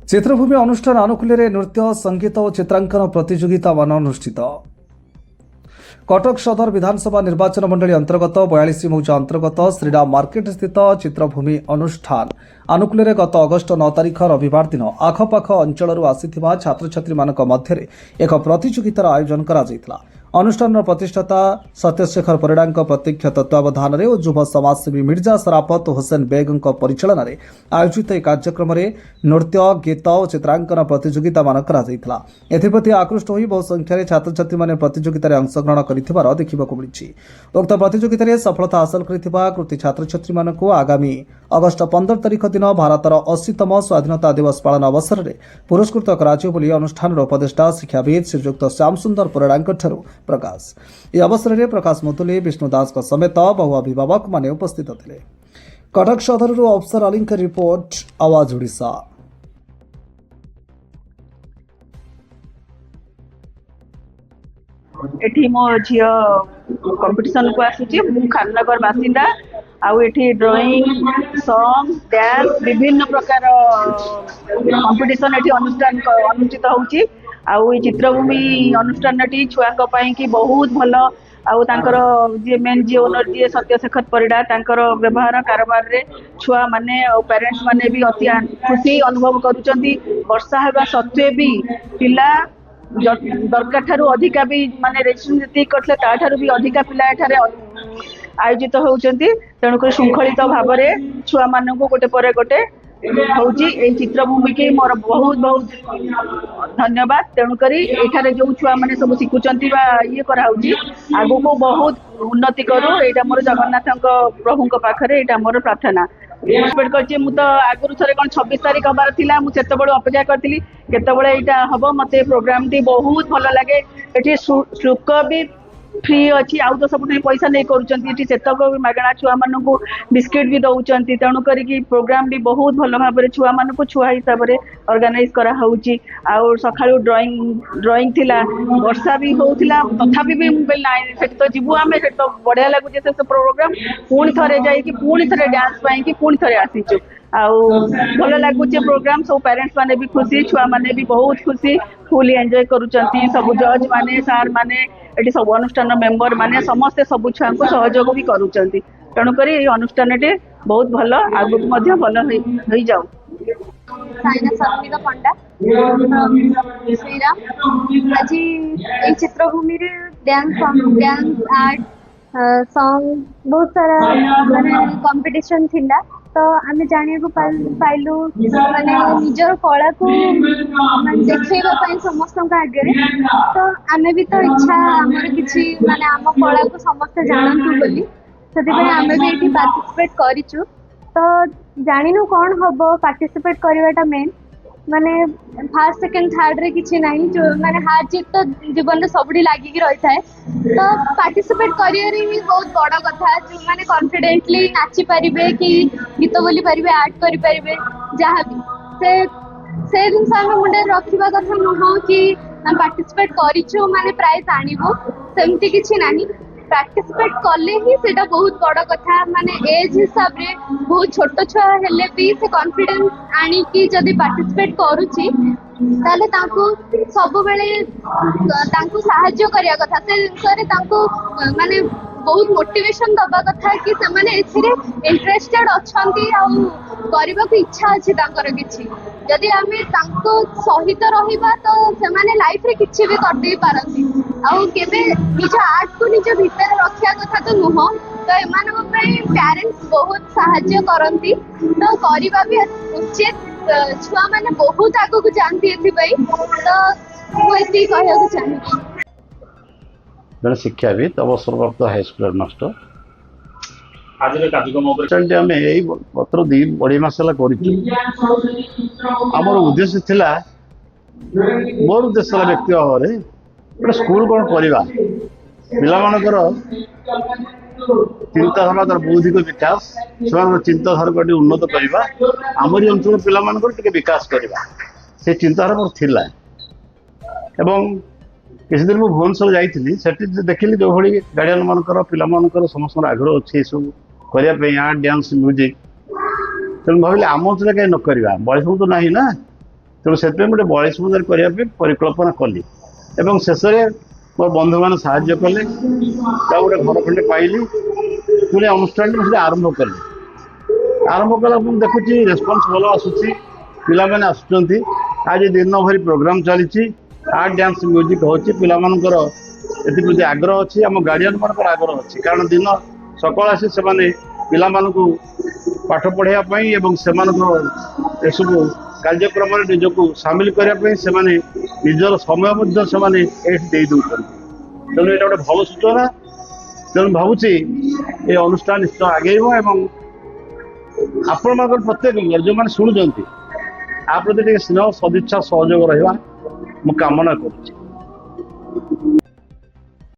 चित्रभूमि अनुष्ठान आनुकूल्य नृत्य संगीत और चित्रांकन प्रतियोगिता मान अनुष्ठित। कटक सदर विधानसभा निर्वाचन मंडली अंतर्गत 42 मौजा अंतर्गत श्रीराम मार्केट स्थित चित्रभूमि अनुष्ठान आनुकूल्य गत अगस्ट 9 तारिख रविवार दिन आखपाख अंचल आसिथिबा छात्र छात्री मानक मध्य एक प्रतियोगितार आयोजन करा जायतिला। अनुष्ठान प्रतिष्ठाता सत्यशेखर परिड़ा प्रत्यक्ष तत्वावधान में और युव समाजसेवी मिर्जा सराफत हुसैन बेग परिचालन में आयोजित एक कार्यक्रम में नृत्य गीत और चित्रांकन प्रतियोगिता मान एप्रति आकृष्ट हो बहु संख्यार छात्र छात्री मैंने प्रतियोगित अंशग्रहण कर देखा मिली। उक्त प्रतियोगित सफलता हासिल कर छात्र छात्री मानक आगामी अगस्ट 15 तारिख दिन भारतर 80तम स्वाधीनता दिवस पालन अवसर में पुरस्कृत कर अनुष्ठान उपदेष्टा शिक्षाविद श्रीजुक्त श्याम सुंदर परिड़ा प्रकाश यह अवसर में प्रकाश मुतुली विष्णु दास समेत बहु अभिभावक माने उपस्थित थे। कटक सदर अफसर अली रिपोर्ट आवाज ओडिशा। एठी मो झियो कंपटीशन को आसुची मु खाननगर बासिंदा आउ एठी ड्राइंग सॉन्ग डांस विभिन्न प्रकार कंपटीशन एठी अनुष्ठान अनुष्ठित होउची। आउ ई चित्रभूमि अनुष्ठान टी छुआ कि बहुत भल आउ तांकर जे मेन जे ओनर जे सत्यशेखर परिड़ा तांकर व्यवहार कारोबार रे छुआ माने और पेरेंट्स माने भी अति खुशी अनुभव करूचंती। वर्षा हेबा सत्वे भी पिला दरकार ठारू अधिका भी माने रेजिस्ट्रेशन जति करले ता ठारू भी अधिका पिला एठारे आयोजित होउचंती। तेणुक श्रृंखलित भाव में छुआ मानक गोटे पर गोटे हूँ चित्रभूमि की मोर बहुत बहुत धन्यवाद। तेणुक एठारे जो छुआ मैंने सब शिखुंट ये कराऊँगी आगु को बहुत उन्नति करूँ यहाँ मोर जगन्नाथ प्रभु पाखे यहाँ मोर प्रार्थना एक्सपेक्ट कर मु तो आगुरी थे कौन 26 तारीख हबार था मुझे अपेक्षा करी केतबले हम मत प्रोग्राम टी बहुत भल लगे। ये शुल्क भी फ्री अच्छी आउ तो सब पैसा नहीं करुँचतक भी मागणा छुआ मान बिस्किट भी दौरान। तेणु करी प्रोग्राम भी बहुत भल भाव में छुआ मान छुआ हिसाब से ऑर्गेनाइज कराऊँगी। आउ सकाळु ड्राइंग थिला वर्षा भी होउथिला तथापि भी ना तो जीवु आम तो बढ़िया लगुचे से प्रोग्राम पुणी थे जाकि डांस पाई पुणी थे आसीचु आउ भल लगुचे प्रोग्राम। सब पेरेंट्स माने भी खुशी छुआ माने भी बहुत खुशी फुली एंजॉय करुचंती। सब जज माने सार माने एटी सब अनुष्ठान मेंबर माने समस्ते सब छुआ को सहयोग भी करुचंती। तेणुक अनुष्ठान टे बहुत भल आगु भल हो जाऊ। पंडा श्रीराम आज ये चित्रभूमि डांस आर्ट सॉन्ग बहुत सारा माने कंपटीशन थिला तो आम जाना पाइलु माने निजर कला को देखा समस्त आगे तो आम भी तो इच्छा आमर किसी माने आम कला को समस्त जानतु बोली से आम भी ये पार्टिसिपेट करूँ। तो जानिनु कौन हम पार्टिसिपेट करवाटा मेन माने फर्स्ट सेकंड थर्ड रे किसी ना जो माने हार जीत तो जीवन में सबुठी लगिकी रही है। तो पार्टिसिपेट करियर ही बहुत बड़ कथा जो माने कॉन्फिडेंटली नाची पारिबे कि गीत बोली पारिबे आर्ट करि पारिबे जहाँ भी से जिन मुंडे रखा कथा नुह कि पार्टिसिपेट करिछु माने प्राइज आनिबो सेमती किछि नाही। पार्टिसिपेट कले ही सेटा बहुत बड़ कथा माने एज हिसाब रे बहुत छोट छुआ हेले भी से कॉन्फिडेंस आनी कि जदि पार्टिसिपेट करूची ताले तांको सब बेले तांको सहाय्य करिया कथा से जिनसरे तांको माने बहुत मोटिवेशन दबा कथा कि से माने एथिरे इंटरेस्टेड अछंती आ करबा को इच्छा अछि तांकर किछि जदि आमे तांको सहित रहिबा तो से माने लाइफ रे किछि भी कर दे पारंती आ केबे निज आर्ट को निज भीतर रखिया कथा तो नुह। तो एमानक पेरेंट्स बहुत सहाय्य करती तो करवा भी उचित छुआ मैंने बहुत आग को जानती तो मुझे कहना चाहिए। जन शिक्षाविद अवसरप्राप्त हाईस्कूल मास्टर आज कार्यक्रम यही पत्र दी बढ़ी मस आम उद्देश्य थिला मोर उद्देश्य व्यक्ति भाव में गोटे स्कूल कौन करवा पिला मानकर चिंताधारा तार बौद्धिक विकास से चिंताधारा को उन्नत करवा आमरी अंचल पिला मानकर विकास करवा से चिंताधारा मोर थिला एवं किसी दिन मुझे भुवनेश्वर जाइली देखिली जो भाई गार्डियन मानकर पिला मानकर समस्त आग्रह अच्छे सब करने आर्ट डांस म्यूजिक तेणु भाविली आम अंचल कहीं न करवा बयस तो ना ତେଣୁ ସେଥିପାଇଁ ଗୋଟେ 42 କରିବା ପାଇଁ ପରିକଳ୍ପନା କଲି ଏବଂ ଶେଷରେ ମୋ ବନ୍ଧୁମାନେ ସାହାଯ୍ୟ କଲେ। ତା ଗୋଟେ ଘର ଖଣ୍ଡେ ପାଇଲି, ପୁଣି ଅନୁଷ୍ଠାନଟି ସେଠି ଆରମ୍ଭ କଲି। ଆରମ୍ଭ କଲା ମୁଁ ଦେଖୁଛି ରେସ୍ପନ୍ସ ଭଲ ଆସୁଛି, ପିଲାମାନେ ଆସୁଛନ୍ତି। ଆଜି ଦିନ ଭରି ପ୍ରୋଗ୍ରାମ ଚାଲିଛି, ଆର୍ଟ ଡ୍ୟାନ୍ସ ମ୍ୟୁଜିକ୍ ହେଉଛି। ପିଲାମାନଙ୍କର ଏଥିପ୍ରତି ଆଗ୍ରହ ଅଛି, ଆମ ଗାର୍ଡିଆନ୍ ମାନଙ୍କର ଆଗ୍ରହ ଅଛି। କାରଣ ଦିନ ସକାଳ ଆସି ସେମାନେ ପିଲାମାନଙ୍କୁ ପାଠ ପଢ଼ାଇବା ପାଇଁ ଏବଂ ସେମାନଙ୍କର ଏସବୁ କାର୍ଯ୍ୟକ୍ରମରେ ନିଜକୁ ସାମିଲ କରିବା ପାଇଁ ସେମାନେ ନିଜର ସମୟ ମଧ୍ୟ ସେମାନେ ଏଠି ଦେଇ ଦେଉଛନ୍ତି। ତେଣୁ ଏଇଟା ଗୋଟେ ଭଲ ସୂଚନା। ତେଣୁ ଭାବୁଛି ଏ ଅନୁଷ୍ଠାନ ନିଶ୍ଚୟ ଆଗେଇବ ଏବଂ ଆପଣମାନଙ୍କର ପ୍ରତ୍ୟେକ ଯେଉଁମାନେ ଶୁଣୁଛନ୍ତି ଆ ପ୍ରତି ଟିକେ ସ୍ନେହ, ସଦିଚ୍ଛା, ସହଯୋଗ ରହିବା ମୁଁ କାମନା କରୁଛି।